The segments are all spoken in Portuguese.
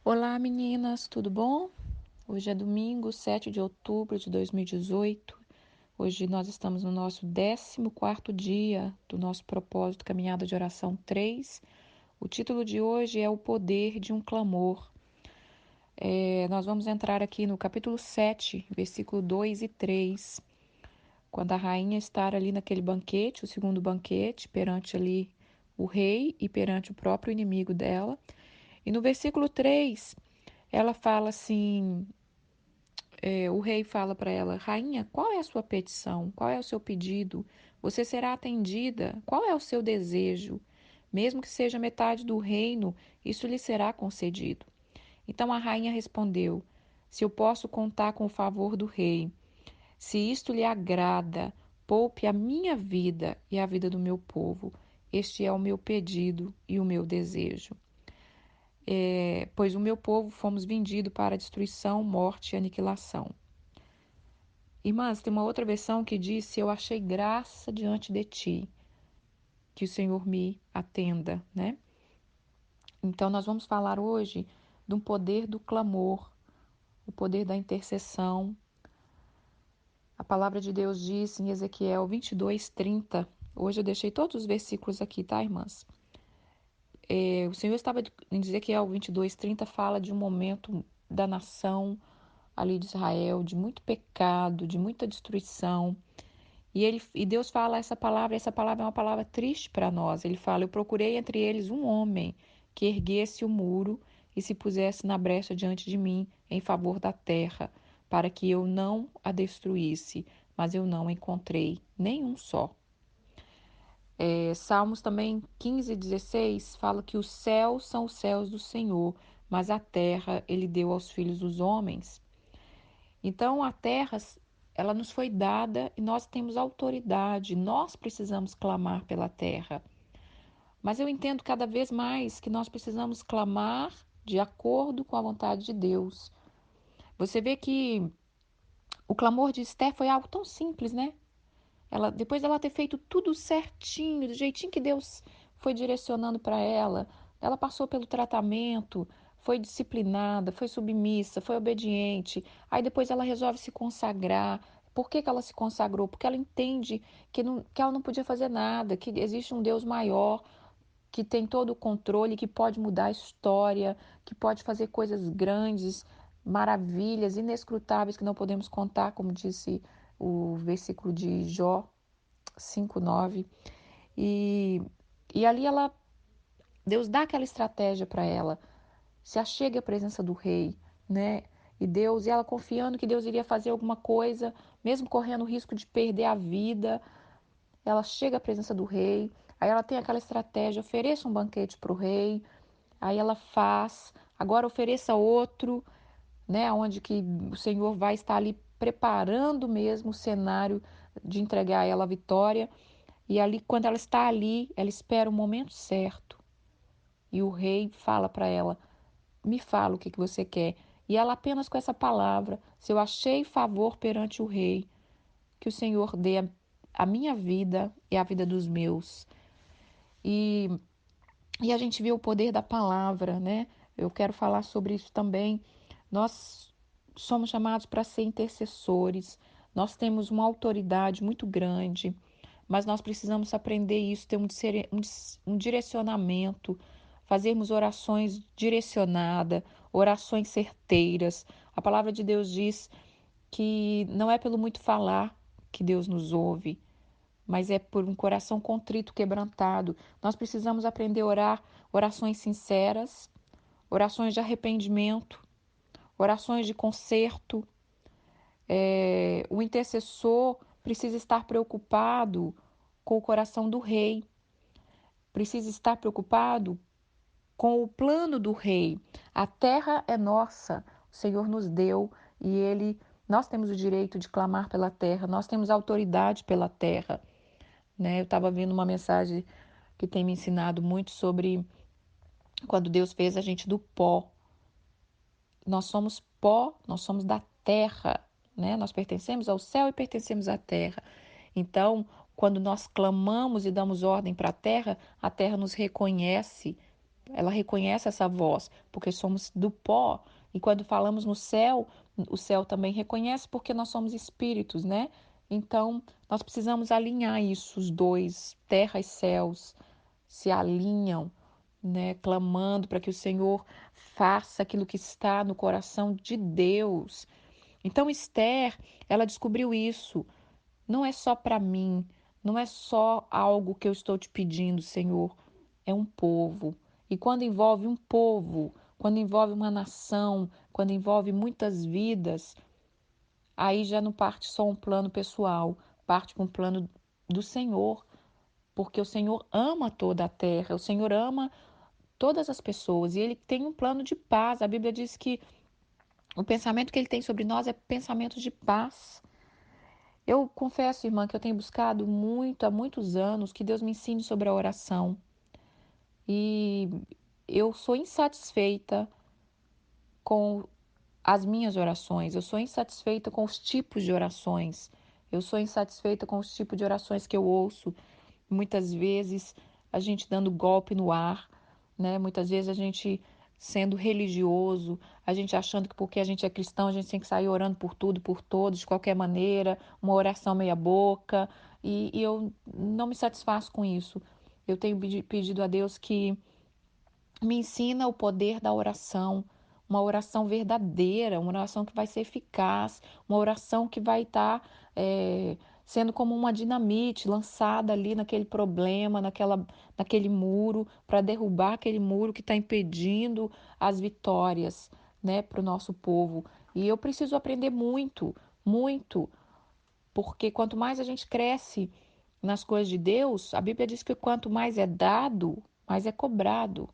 Olá, meninas, tudo bom? Hoje é domingo, 7 de outubro de 2018. Hoje nós estamos no nosso 14º dia do nosso propósito Caminhada de Oração 3. O título de hoje é O Poder de um Clamor. Nós vamos entrar aqui no capítulo 7, versículo 2 e 3, quando a rainha está ali naquele banquete, o segundo banquete, perante ali o rei e perante o próprio inimigo dela. E no versículo 3, ela fala assim: o rei fala para ela: Rainha, qual é a sua petição? Qual é o seu pedido? Você será atendida? Qual é o seu desejo? Mesmo que seja metade do reino, isso lhe será concedido. Então a rainha respondeu: Se eu posso contar com o favor do rei, se isto lhe agrada, poupe a minha vida e a vida do meu povo. Este é o meu pedido e o meu desejo. Pois o meu povo fomos vendidos para destruição, morte e aniquilação. Irmãs, tem uma outra versão que diz: Se eu achei graça diante de ti, que o Senhor me atenda, né? Então, nós vamos falar hoje do poder do clamor, o poder da intercessão. A palavra de Deus diz em Ezequiel 22:30. Hoje eu deixei todos os versículos aqui, tá, irmãs? O Senhor estava em Ezequiel 22:30, fala de um momento da nação ali de Israel, de muito pecado, de muita destruição. E Deus fala essa palavra é uma palavra triste para nós. Ele fala: Eu procurei entre eles um homem que erguesse o muro e se pusesse na brecha diante de mim em favor da terra, para que eu não a destruísse, mas eu não encontrei nenhum só. Salmos também 15:16 fala que os céus são os céus do Senhor, mas a terra ele deu aos filhos dos homens. Então, a terra, ela nos foi dada e nós temos autoridade, nós precisamos clamar pela terra. Mas eu entendo cada vez mais que nós precisamos clamar de acordo com a vontade de Deus. Você vê que o clamor de Esther foi algo tão simples, né? Depois dela ter feito tudo certinho, do jeitinho que Deus foi direcionando para ela passou pelo tratamento, foi disciplinada, foi submissa, foi obediente. Aí depois ela resolve se consagrar. Por que ela se consagrou? Porque ela entende que ela não podia fazer nada, que existe um Deus maior, que tem todo o controle, que pode mudar a história, que pode fazer coisas grandes, maravilhas, inescrutáveis que não podemos contar, como disse o versículo de Jó 5:9. E, e ali Deus dá aquela estratégia para ela, se achega à presença do rei, né? E ela confiando que Deus iria fazer alguma coisa, mesmo correndo o risco de perder a vida, ela chega à presença do rei, aí ela tem aquela estratégia: ofereça um banquete para o rei, aí ela faz, agora ofereça outro, né? Onde que o Senhor vai estar ali preparando mesmo o cenário de entregar a ela a vitória. E ali, quando ela está ali, ela espera o momento certo. E o rei fala para ela: me fala o que você quer. E ela apenas com essa palavra: se eu achei favor perante o rei, que o Senhor dê a minha vida e a vida dos meus. E, e a gente vê o poder da palavra, né? Eu quero falar sobre isso também. Nós somos chamados para ser intercessores. Nós temos uma autoridade muito grande, mas nós precisamos aprender isso, ter um direcionamento, fazermos orações direcionadas, orações certeiras. A palavra de Deus diz que não é pelo muito falar que Deus nos ouve, mas é por um coração contrito, quebrantado. Nós precisamos aprender a orar orações sinceras, orações de arrependimento, orações de conserto. O intercessor precisa estar preocupado com o coração do rei, precisa estar preocupado com o plano do rei. A terra é nossa, o Senhor nos deu e nós temos o direito de clamar pela terra, nós temos autoridade pela terra, né? Eu estava vendo uma mensagem que tem me ensinado muito sobre quando Deus fez a gente do pó. Nós somos pó, nós somos da terra, né? Nós pertencemos ao céu e pertencemos à terra. Então, quando nós clamamos e damos ordem para a terra nos reconhece ela reconhece essa voz, porque somos do pó. E quando falamos no céu, o céu também reconhece, porque nós somos espíritos, né? Então, nós precisamos alinhar isso, os dois, terra e céus, se alinham, né? Clamando para que o Senhor faça aquilo que está no coração de Deus. Então, Esther, ela descobriu isso. Não é só para mim, não é só algo que eu estou te pedindo, Senhor, é um povo. E quando envolve um povo, quando envolve uma nação, quando envolve muitas vidas, aí já não parte só um plano pessoal, parte para um plano do Senhor, porque o Senhor ama toda a terra, o Senhor ama todas as pessoas e ele tem um plano de paz. A Bíblia diz que o pensamento que ele tem sobre nós é pensamento de paz. Eu confesso, irmã, que eu tenho buscado muito, há muitos anos, que Deus me ensine sobre a oração. E eu sou insatisfeita com as minhas orações, eu sou insatisfeita com os tipos de orações, eu sou insatisfeita com os tipos de orações que eu ouço. Muitas vezes a gente dando golpe no ar, né? Muitas vezes a gente sendo religioso, a gente achando que porque a gente é cristão a gente tem que sair orando por tudo, por todos, de qualquer maneira, uma oração meia boca, e eu não me satisfaço com isso. Eu tenho pedido a Deus que me ensina o poder da oração, uma oração verdadeira, uma oração que vai ser eficaz, uma oração que vai estar sendo como uma dinamite lançada ali naquele problema, naquele muro, para derrubar aquele muro que está impedindo as vitórias, né, para o nosso povo. E eu preciso aprender muito, muito, porque quanto mais a gente cresce nas coisas de Deus, a Bíblia diz que quanto mais é dado, mais é cobrado.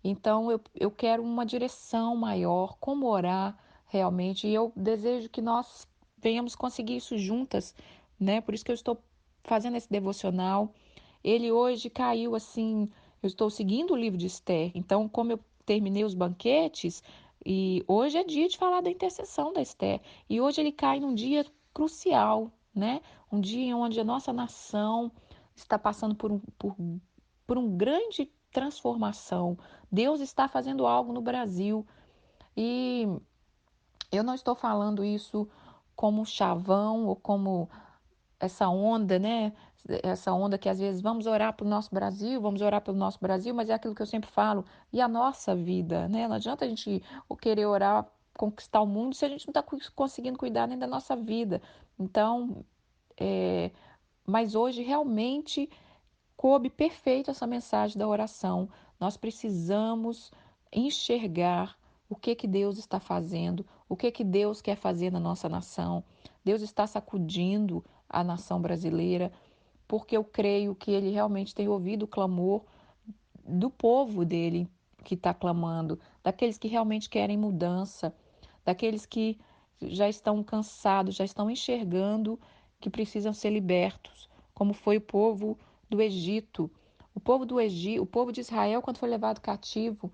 Então, eu quero uma direção maior, como orar realmente, e eu desejo que nós venhamos conseguir isso juntas, né? Por isso que eu estou fazendo esse devocional. Ele hoje caiu assim, eu estou seguindo o livro de Esther, então, como eu terminei os banquetes, e hoje é dia de falar da intercessão da Esther, e hoje ele cai num dia crucial, né? Um dia onde a nossa nação está passando por um grande transformação. Deus está fazendo algo no Brasil e eu não estou falando isso como chavão ou como essa onda, né? Essa onda que às vezes vamos orar para o nosso Brasil, vamos orar pelo nosso Brasil, mas é aquilo que eu sempre falo, e a nossa vida, né? Não adianta a gente querer orar, conquistar o mundo, se a gente não está conseguindo cuidar nem da nossa vida. Então, mas hoje realmente coube perfeito essa mensagem da oração. Nós precisamos enxergar o que que Deus está fazendo, o que que Deus quer fazer na nossa nação. Deus está sacudindo a nação brasileira, porque eu creio que Ele realmente tem ouvido o clamor do povo dele que está clamando, daqueles que realmente querem mudança, daqueles que já estão cansados, já estão enxergando que precisam ser libertos, como foi o povo do Egito. O povo do Egito, o povo de Israel, quando foi levado cativo,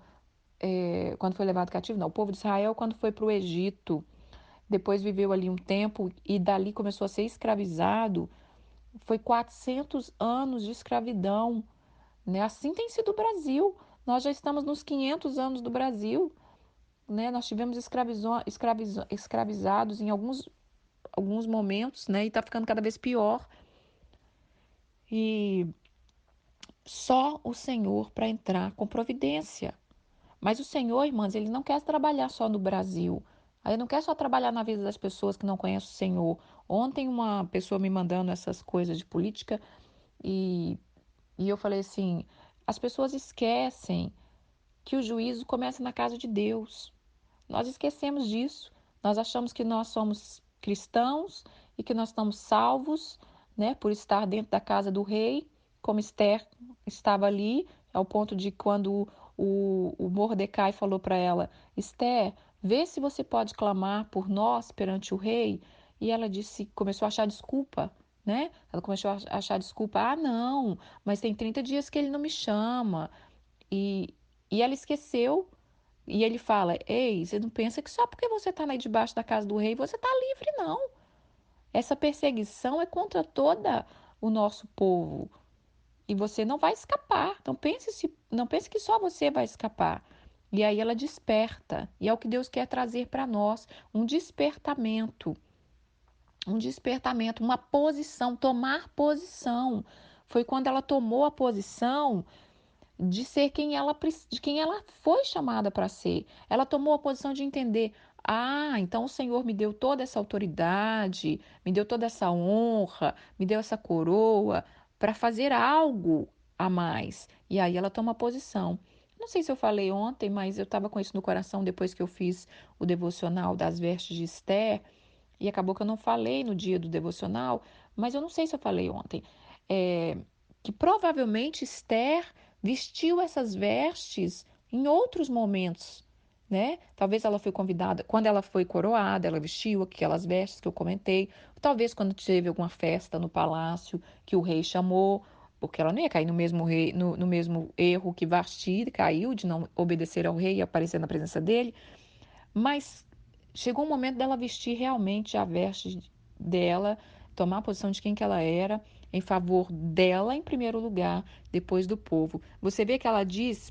quando foi levado cativo, não, o povo de Israel, quando foi para o Egito, depois viveu ali um tempo e dali começou a ser escravizado, foi 400 anos de escravidão, né? Assim tem sido o Brasil. Nós já estamos nos 500 anos do Brasil, né? Nós tivemos escravizados em alguns momentos, né? E está ficando cada vez pior. E só o Senhor para entrar com providência. Mas o Senhor, irmãs, ele não quer trabalhar só no Brasil. Aí não quer só trabalhar na vida das pessoas que não conhecem o Senhor. Ontem uma pessoa me mandando essas coisas de política e, e eu falei assim, as pessoas esquecem que o juízo começa na casa de Deus. Nós esquecemos disso. Nós achamos que nós somos cristãos e que nós estamos salvos, né, por estar dentro da casa do rei, como Esther estava ali, ao ponto de quando o Mordecai falou para ela, Esther, vê se você pode clamar por nós perante o rei. E ela disse, começou a achar desculpa, né? Ela começou a achar desculpa, ah, não, mas tem 30 dias que ele não me chama. E, e ela esqueceu e ele fala: Ei, você não pensa que só porque você está aí debaixo da casa do rei você está livre, não. Essa perseguição é contra todo o nosso povo. e você não vai escapar. Não pense que só você vai escapar. E aí ela desperta, e é o que Deus quer trazer para nós, um despertamento, uma posição, tomar posição. Foi quando ela tomou a posição de ser de quem ela foi chamada para ser. Ela tomou a posição de entender: ah, então o Senhor me deu toda essa autoridade, me deu toda essa honra, me deu essa coroa para fazer algo a mais. E aí ela toma posição. Não sei se eu falei ontem, mas eu estava com isso no coração depois que eu fiz o devocional das vestes de Esther. E acabou que eu não falei no dia do devocional, mas eu não sei se eu falei ontem, é, que provavelmente Esther vestiu essas vestes em outros momentos, né? Talvez ela foi convidada, quando ela foi coroada, ela vestiu aquelas vestes que eu comentei, talvez quando teve alguma festa no palácio que o rei chamou, porque ela não ia cair no mesmo erro que Vasti caiu, de não obedecer ao rei e aparecer na presença dele. Mas chegou o momento dela vestir realmente a veste dela, tomar a posição de quem que ela era, em favor dela em primeiro lugar, depois do povo. Você vê que ela diz: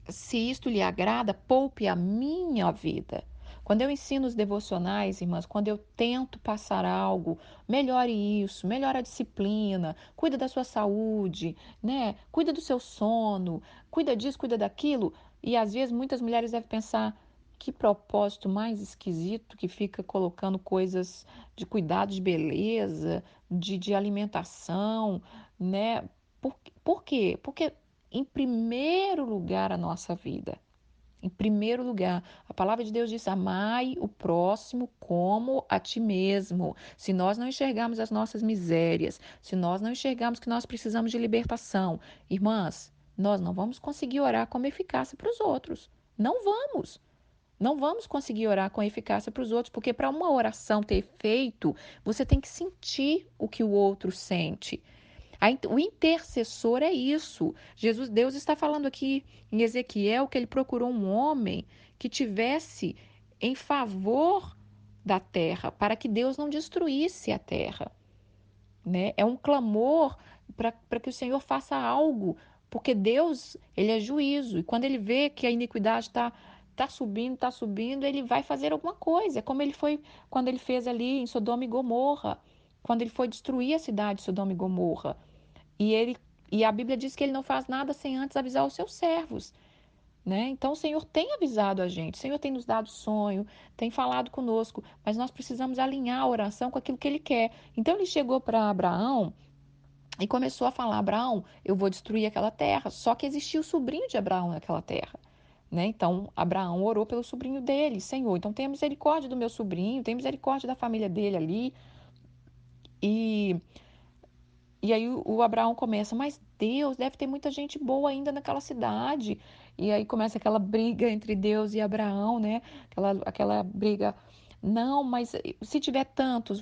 se isto lhe agrada, poupe a minha vida. Quando eu ensino os devocionais, irmãs, quando eu tento passar algo, melhore isso, melhore a disciplina, cuida da sua saúde, né? Cuida do seu sono, cuida disso, cuida daquilo. E às vezes muitas mulheres devem pensar: que propósito mais esquisito que fica colocando coisas de cuidado de beleza, de alimentação, né? Por quê? Porque em primeiro lugar a nossa vida. Em primeiro lugar, a palavra de Deus diz: amai o próximo como a ti mesmo. Se nós não enxergarmos as nossas misérias, se nós não enxergarmos que nós precisamos de libertação, irmãs, nós não vamos conseguir orar com eficácia para os outros. Não vamos. Não vamos conseguir orar com eficácia para os outros, porque para uma oração ter efeito, você tem que sentir o que o outro sente. O intercessor é isso. Deus está falando aqui em Ezequiel que ele procurou um homem que tivesse em favor da terra, para que Deus não destruísse a terra, né? É um clamor para que o Senhor faça algo, porque Deus, ele é juízo, e quando ele vê que a iniquidade está subindo, ele vai fazer alguma coisa. É como ele foi quando ele fez ali em Sodoma e Gomorra, quando ele foi destruir a cidade de Sodoma e Gomorra. E ele e a Bíblia diz que ele não faz nada sem antes avisar os seus servos, né? Então o Senhor tem avisado a gente, o Senhor tem nos dado sonho, tem falado conosco, mas nós precisamos alinhar a oração com aquilo que ele quer. Então ele chegou para Abraão e começou a falar: Abraão, eu vou destruir aquela terra. Só que existia o sobrinho de Abraão naquela terra. Né? Então, Abraão orou pelo sobrinho dele: Senhor, então tenha misericórdia do meu sobrinho, tenha misericórdia da família dele ali. E E aí o Abraão começa: mas Deus, deve ter muita gente boa ainda naquela cidade. E aí começa aquela briga entre Deus e Abraão, né? Aquela briga. Não, mas se tiver tantos,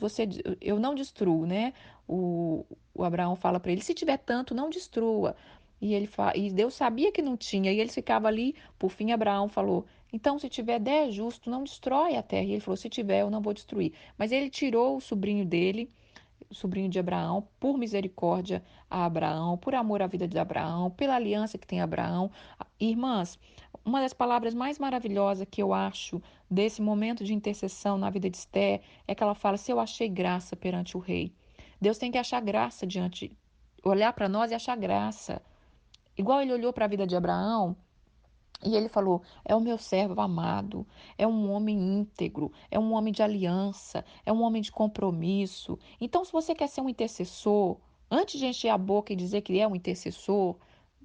eu não destruo, né? O Abraão fala para ele: se tiver tanto, não destrua. E Deus sabia que não tinha, e eles ficavam ali. Por fim, Abraão falou: então, se tiver 10 justos, não destrói a terra. E ele falou: se tiver, eu não vou destruir. Mas ele tirou o sobrinho dele, sobrinho de Abraão, por misericórdia a Abraão, por amor à vida de Abraão, pela aliança que tem Abraão. Irmãs, uma das palavras mais maravilhosas que eu acho desse momento de intercessão na vida de Esther é que ela fala: se eu achei graça perante o rei. Deus tem que achar graça olhar para nós e achar graça. Igual ele olhou para a vida de Abraão, e ele falou: é o meu servo amado, é um homem íntegro, é um homem de aliança, é um homem de compromisso. Então, se você quer ser um intercessor, antes de encher a boca e dizer que é um intercessor,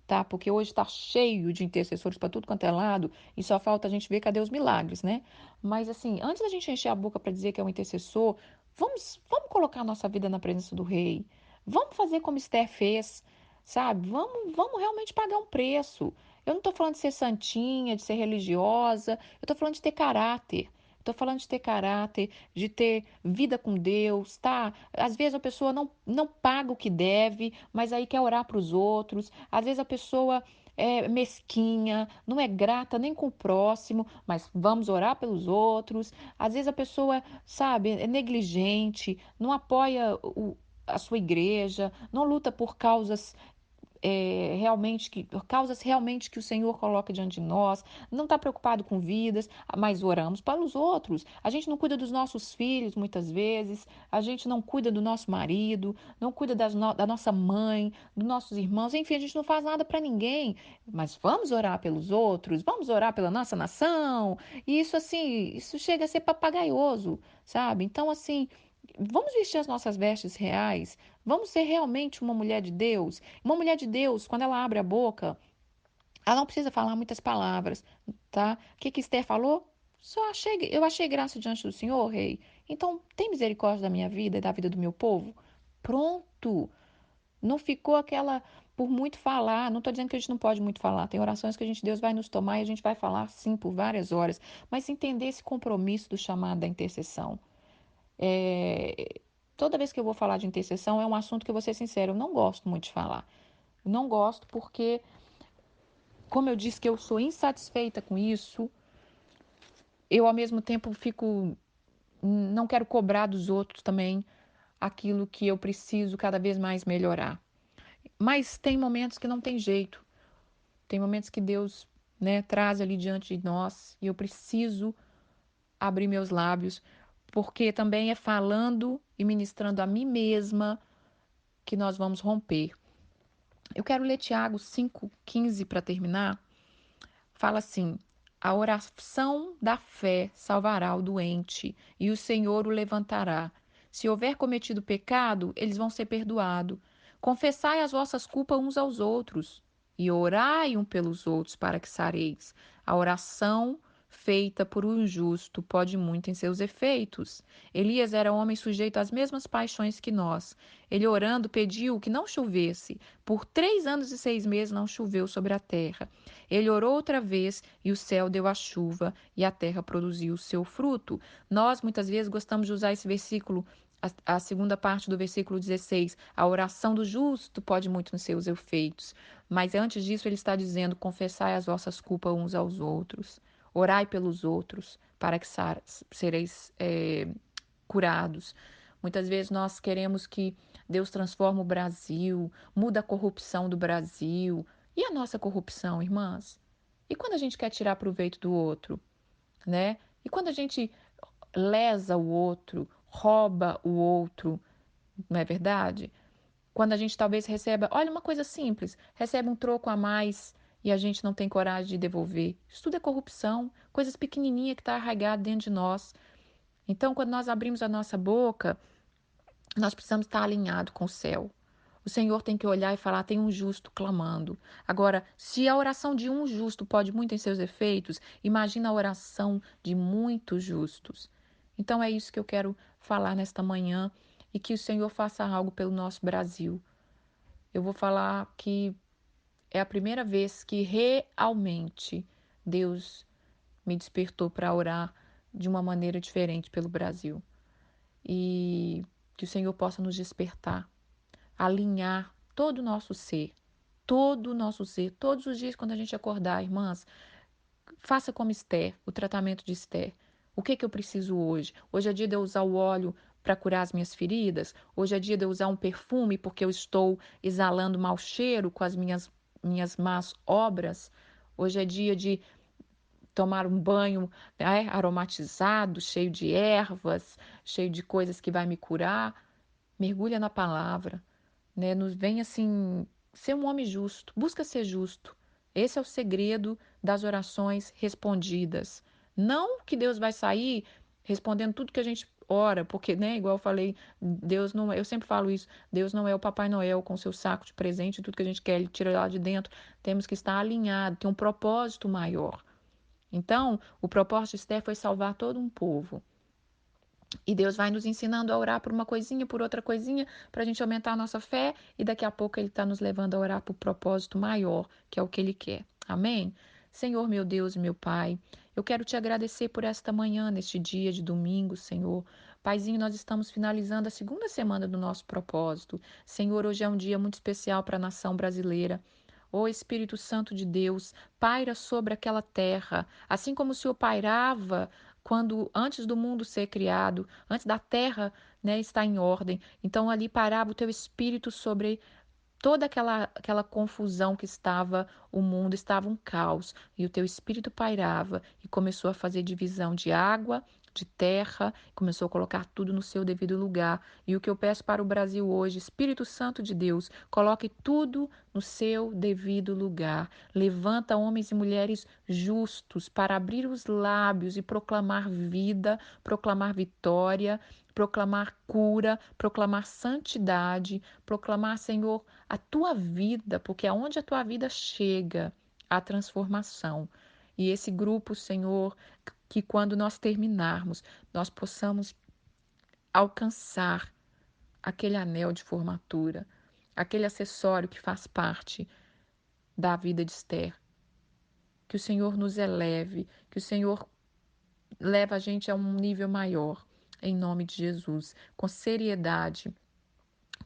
tá? Porque hoje está cheio de intercessores para tudo quanto é lado e só falta a gente ver cadê os milagres, né? Mas assim, antes da gente encher a boca para dizer que é um intercessor, vamos colocar a nossa vida na presença do rei. Vamos fazer como Esther fez, sabe? Vamos realmente pagar um preço. Eu não estou falando de ser santinha, de ser religiosa, eu estou falando de ter caráter. Estou falando de ter caráter, de ter vida com Deus, tá? Às vezes a pessoa não paga o que deve, mas aí quer orar para os outros. Às vezes a pessoa é mesquinha, não é grata nem com o próximo, mas vamos orar pelos outros. Às vezes a pessoa, sabe, é negligente, não apoia a sua igreja, não luta por causas realmente causas realmente que o Senhor coloca diante de nós, não está preocupado com vidas, mas oramos para os outros. A gente não cuida dos nossos filhos muitas vezes, a gente não cuida do nosso marido, não cuida da nossa mãe, dos nossos irmãos, enfim, a gente não faz nada para ninguém, mas vamos orar pelos outros, vamos orar pela nossa nação, e isso assim, isso chega a ser papagaioso, sabe? Então, assim, vamos vestir as nossas vestes reais, vamos ser realmente uma mulher de Deus. Uma mulher de Deus, quando ela abre a boca, ela não precisa falar muitas palavras, tá? O que que Esther falou? Eu achei graça diante do Senhor, rei. Então, tem misericórdia da minha vida e da vida do meu povo? Pronto. Não ficou aquela por muito falar. Não estou dizendo que a gente não pode muito falar. Tem orações que Deus vai nos tomar e a gente vai falar sim por várias horas. Mas entender esse compromisso do chamado da intercessão. É, Toda vez que eu vou falar de intercessão, é um assunto que eu vou ser sincero, eu não gosto muito de falar. Eu não gosto porque, como eu disse que eu sou insatisfeita com isso, eu ao mesmo tempo fico, não quero cobrar dos outros também aquilo que eu preciso cada vez mais melhorar. Mas tem momentos que não tem jeito. Tem momentos que Deus, né, traz ali diante de nós e eu preciso abrir meus lábios, porque também é falando e ministrando a mim mesma que nós vamos romper. Eu quero ler Tiago 5,15 para terminar. Fala assim: a oração da fé salvará o doente, e o Senhor o levantará. Se houver cometido pecado, eles vão ser perdoados. Confessai as vossas culpas uns aos outros, e orai um pelos outros para que sareis. A oração feita por um justo pode muito em seus efeitos. Elias era homem sujeito às mesmas paixões que nós. Ele orando pediu que não chovesse. Por 3 anos e 6 meses não choveu sobre a terra. Ele orou outra vez e o céu deu a chuva e a terra produziu o seu fruto. Nós muitas vezes gostamos de usar esse versículo, a segunda parte do versículo 16. A oração do justo pode muito nos seus efeitos. Mas antes disso ele está dizendo: confessai as vossas culpas uns aos outros. Orai pelos outros para que sereis curados. Muitas vezes nós queremos que Deus transforme o Brasil, muda a corrupção do Brasil. E a nossa corrupção, irmãs? E quando a gente quer tirar proveito do outro, né? E quando a gente lesa o outro, rouba o outro, não é verdade? Quando a gente talvez receba, olha uma coisa simples, recebe um troco a mais e a gente não tem coragem de devolver. Isso tudo é corrupção, coisas pequenininhas que está arraigado dentro de nós. Então, quando nós abrimos a nossa boca, nós precisamos estar alinhado com o céu. O Senhor tem que olhar e falar: tem um justo clamando. Agora, se a oração de um justo pode muito em seus efeitos, imagina a oração de muitos justos. Então é isso que eu quero falar nesta manhã e que o Senhor faça algo pelo nosso Brasil. Eu vou falar que é a primeira vez que realmente Deus me despertou para orar de uma maneira diferente pelo Brasil. E que o Senhor possa nos despertar, alinhar todo o nosso ser, todos os dias quando a gente acordar, irmãs, faça como Esther, o tratamento de Esther. O que que eu preciso hoje? Hoje é dia de eu usar o óleo para curar as minhas feridas? Hoje é dia de eu usar um perfume porque eu estou exalando mau cheiro com as minhas más obras? Hoje é dia de tomar um banho, né, aromatizado, cheio de ervas, cheio de coisas que vai me curar? Mergulha na palavra, né? Nos vem assim ser um homem justo, busca ser justo. Esse é o segredo das orações respondidas. Não que Deus vai sair respondendo tudo que a gente ora, porque, né, igual eu falei, Deus não é, eu sempre falo isso, Deus não é o Papai Noel com seu saco de presente, tudo que a gente quer, ele tira lá de dentro. Temos que estar alinhado, tem um propósito maior. Então, o propósito de Esther foi salvar todo um povo. E Deus vai nos ensinando a orar por uma coisinha, por outra coisinha, para a gente aumentar a nossa fé, e daqui a pouco Ele está nos levando a orar por propósito maior, que é o que Ele quer. Amém? Senhor, meu Deus e meu Pai, eu quero te agradecer por esta manhã, neste dia de domingo, Senhor. Paizinho, nós estamos finalizando a segunda semana do nosso propósito. Senhor, hoje é um dia muito especial para a nação brasileira. Ó Espírito Santo de Deus, paira sobre aquela terra, assim como o Senhor pairava quando antes do mundo ser criado, antes da terra, né, estar em ordem. Então ali parava o teu espírito sobre toda aquela confusão que estava, o mundo estava um caos, e o teu espírito pairava e começou a fazer divisão de água, de terra, começou a colocar tudo no seu devido lugar. E o que eu peço para o Brasil hoje, Espírito Santo de Deus, coloque tudo no seu devido lugar. Levanta homens e mulheres justos para abrir os lábios e proclamar vida, proclamar vitória, proclamar cura, proclamar santidade, proclamar, Senhor, a tua vida, porque aonde a tua vida chega, a transformação. E esse grupo, Senhor, que quando nós terminarmos, nós possamos alcançar aquele anel de formatura, aquele acessório que faz parte da vida de Esther. Que o Senhor nos eleve, que o Senhor leve a gente a um nível maior, em nome de Jesus, com seriedade,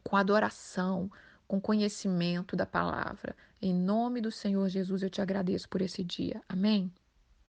com adoração, com conhecimento da palavra. Em nome do Senhor Jesus, eu te agradeço por esse dia. Amém?